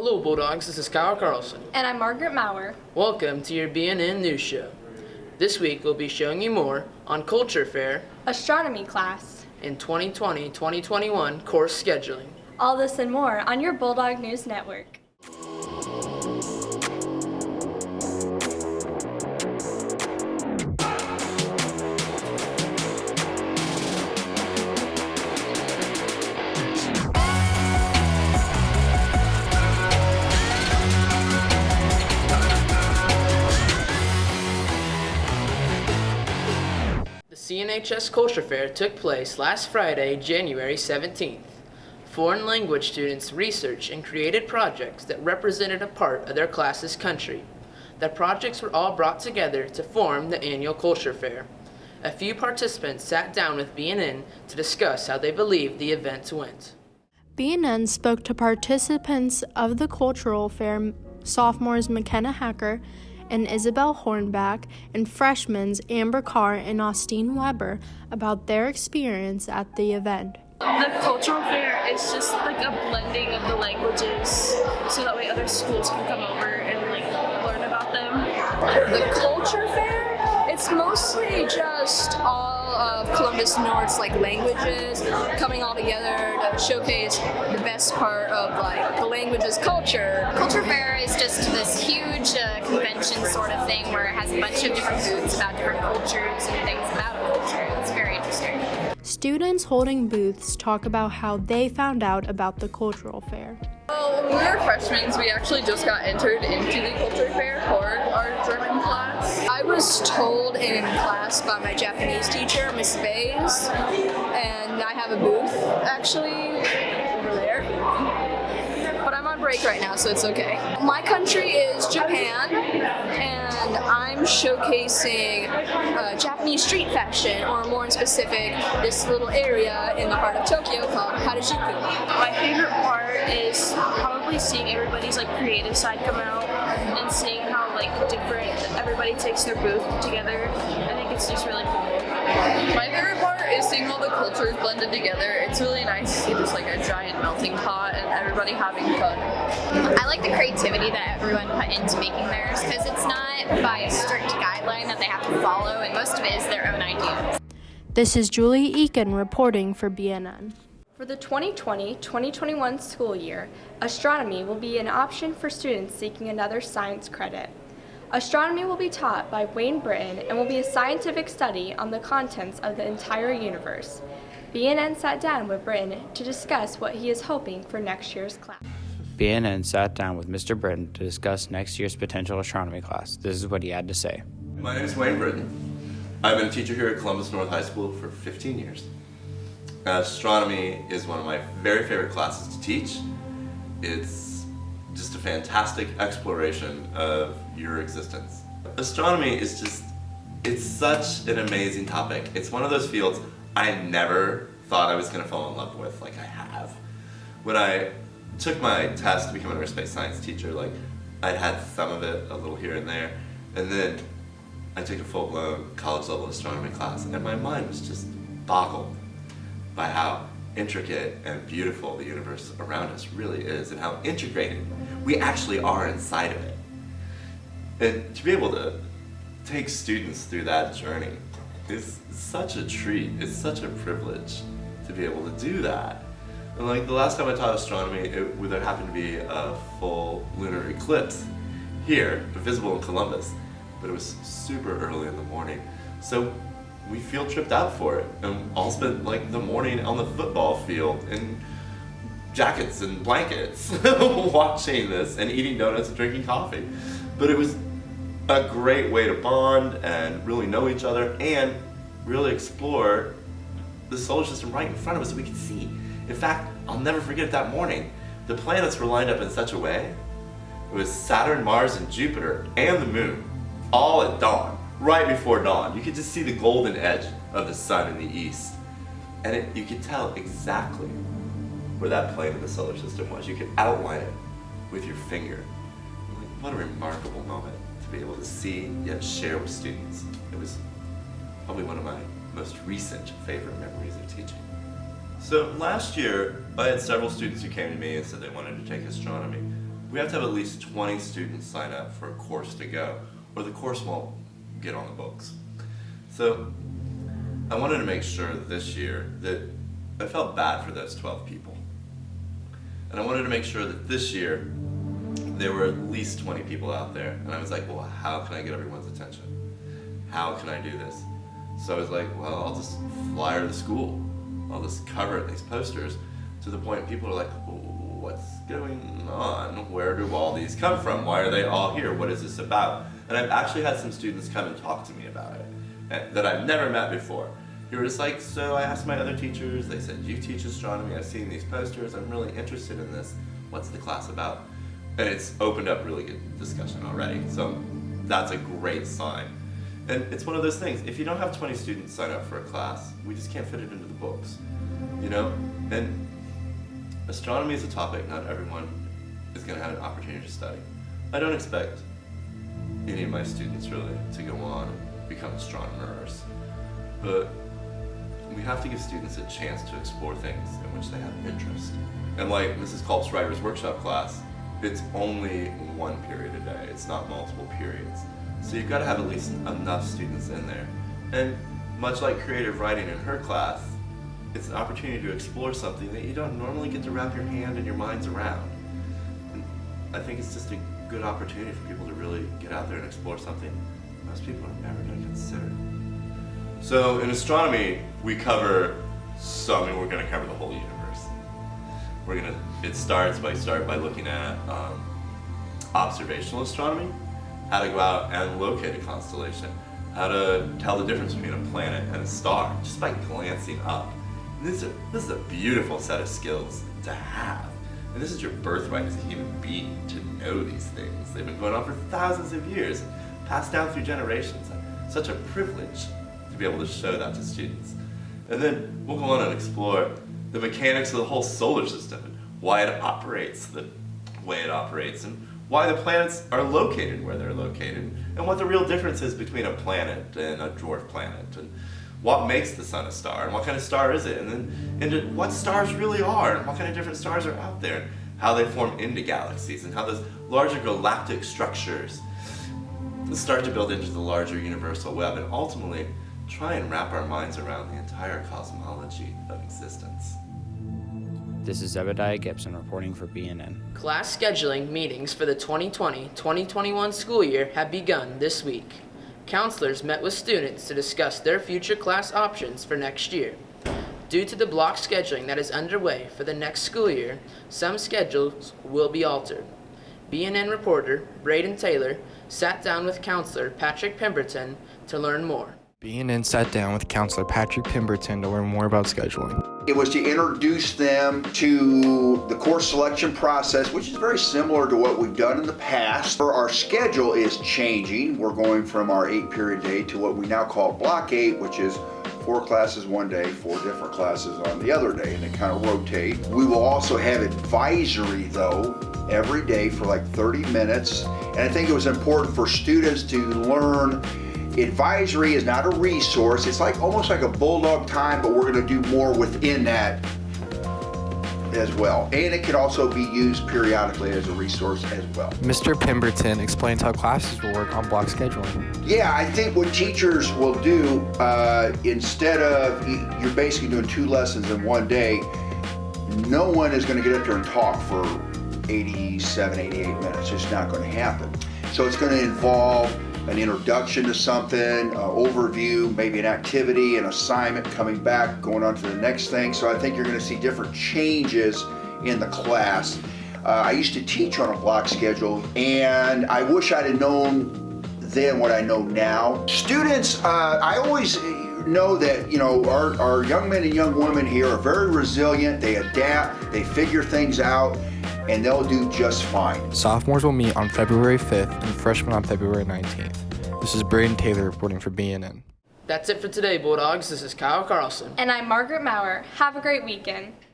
Hello, Bulldogs. This is Kyle Carlson. And I'm Margaret Maurer. Welcome to your BNN News Show. This week, we'll be showing you more on Culture Fair, Astronomy class, and 2020-2021 course scheduling. All this and more on your Bulldog News Network. The CNHS Culture Fair took place last Friday, January 17th. Foreign language students researched and created projects that represented a part of their class's country. The projects were all brought together to form the annual Culture Fair. A few participants sat down with BNN to discuss how they believe the event went. BNN spoke to participants of the Cultural Fair, sophomores McKenna Hacker and Isabel Hornback, and freshmen Amber Carr and Austin Weber about their experience at the event. The cultural fair is just like a blending of the languages so that way other schools can come over and learn about them. The culture fair, it's mostly just all of Columbus North's languages coming all together to showcase the best part of the language's culture. Culture Fair is just this huge convention sort of thing where it has a bunch of different booths about different cultures and things about a culture. It's very interesting. Students holding booths talk about how they found out about the cultural fair. Well, when we were freshmen, we actually just got entered into the culture fair for our German class. I was told in class by my Japanese teacher, Miss Bays, and I have a booth actually over there. But I'm on break right now, so it's okay. My country is Japan, and I'm showcasing Japanese street fashion, or more in specific, this little area in the heart of Tokyo called Harajuku. My favorite part is probably seeing everybody's creative side come out and seeing how different everybody takes their booth together. I think it's just really cool. My favorite part is seeing all the cultures blended together. It's really nice to see just a giant melting pot and everybody having fun. I like the creativity that everyone put into making theirs because it's not by a strict guideline that they have to follow, and most of it is their own ideas. This is Julie Eakin reporting for BNN. For the 2020-2021 school year, astronomy will be an option for students seeking another science credit. Astronomy will be taught by Wayne Britton and will be a scientific study on the contents of the entire universe. BNN sat down with Britton to discuss what he is hoping for next year's class. BNN sat down with Mr. Britton to discuss next year's potential astronomy class. This is what he had to say. My name is Wayne Britton. I've been a teacher here at Columbus North High School for 15 years. Astronomy is one of my very favorite classes to teach. It's just a fantastic exploration of your existence. Astronomy is it's such an amazing topic. It's one of those fields I never thought I was going to fall in love with like I have. When I took my test to become an aerospace science teacher, I'd had some of it a little here and there, and then I took a full-blown college-level astronomy class, and my mind was just boggled by how intricate and beautiful the universe around us really is, and how integrated we actually are inside of it. And to be able to take students through that journey is such a treat. It's such a privilege to be able to do that. And the last time I taught astronomy, there happened to be a full lunar eclipse here, visible in Columbus, but it was super early in the morning. So we field tripped out for it, and all spent the morning on the football field in jackets and blankets watching this and eating donuts and drinking coffee. But it was a great way to bond and really know each other and really explore the solar system right in front of us so we could see. In fact, I'll never forget that morning. The planets were lined up in such a way. It was Saturn, Mars, and Jupiter, and the moon, all at dawn, right before dawn. You could just see the golden edge of the sun in the east. And you could tell exactly where that plane in the solar system was. You could outline it with your finger. What a remarkable moment to be able to see yet share with students. It was probably one of my most recent favorite memories of teaching. So last year, I had several students who came to me and said they wanted to take astronomy. we have to have at least 20 students sign up for a course to go, or the course won't get on the books. So I wanted to make sure this year that I felt bad for those 12 people. And I wanted to make sure that this year there were at least 20 people out there. And I was like, well, how can I get everyone's attention? How can I do this? So I was like, well, I'll just flyer the school. I'll just cover it, these posters, to the point people are like, what's going on? Where do all these come from? Why are they all here? What is this about? And I've actually had some students come and talk to me about it that I've never met before. You were just like, so I asked my other teachers, they said, you teach astronomy, I've seen these posters, I'm really interested in this. What's the class about? And it's opened up really good discussion already, so that's a great sign. And it's one of those things, if you don't have 20 students sign up for a class, we just can't fit it into the books, you know? And astronomy is a topic not everyone is gonna have an opportunity to study. I don't expect any of my students really to go on and become astronomers, but we have to give students a chance to explore things in which they have interest. And like Mrs. Culp's Writer's Workshop class, it's only one period a day, it's not multiple periods. So you've got to have at least enough students in there. And much like creative writing in her class, it's an opportunity to explore something that you don't normally get to wrap your hand and your minds around. And I think it's just a good opportunity for people to really get out there and explore something most people are never going to consider. So in astronomy, we cover we're going to cover the whole universe. It starts by looking at observational astronomy, how to go out and locate a constellation, how to tell the difference between a planet and a star, just by glancing up. And this is a beautiful set of skills to have. And this is your birthright as a human being, to know these things. They've been going on for thousands of years, passed down through generations. Such a privilege to be able to show that to students. And then we'll go on and explore the mechanics of the whole solar system, and why it operates the way it operates, and why the planets are located where they're located, and what the real difference is between a planet and a dwarf planet, and what makes the sun a star, and what kind of star is it, and then into what stars really are, and what kind of different stars are out there, and how they form into galaxies, and how those larger galactic structures start to build into the larger universal web, and ultimately try and wrap our minds around the entire cosmology of existence. This is Zebediah Gibson reporting for BNN. Class scheduling meetings for the 2020-2021 school year have begun this week. Counselors met with students to discuss their future class options for next year. Due to the block scheduling that is underway for the next school year, some schedules will be altered. BNN reporter Braden Taylor sat down with counselor Patrick Pemberton to learn more. BNN sat down with Counselor Patrick Pemberton to learn more about scheduling. It was to introduce them to the course selection process, which is very similar to what we've done in the past. Our schedule is changing. We're going from our 8-period day to what we now call Block 8, which is 4 classes one day, 4 different classes on the other day, and they kind of rotate. We will also have advisory, though, every day for like 30 minutes. And I think it was important for students to learn advisory is not a resource. It's like almost like a bulldog time, but we're going to do more within that as well. And it can also be used periodically as a resource as well. Mr. Pemberton explains how classes will work on block scheduling. Yeah, I think what teachers will do, instead of, you're basically doing 2 lessons in one day, no one is going to get up there and talk for 87, 88 minutes. It's just not going to happen. So it's going to involve an introduction to something, overview, maybe an activity, an assignment, coming back, going on to the next thing. So I think you're going to see different changes in the class. I used to teach on a block schedule, and I wish I'd have known then what I know now. Students, I always know that, you know, our young men and young women here are very resilient. They adapt, they figure things out, and they'll do just fine. Sophomores will meet on February 5th and freshmen on February 19th. This is Braden Taylor reporting for BNN. That's it for today, Bulldogs. This is Kyle Carlson. And I'm Margaret Maurer. Have a great weekend.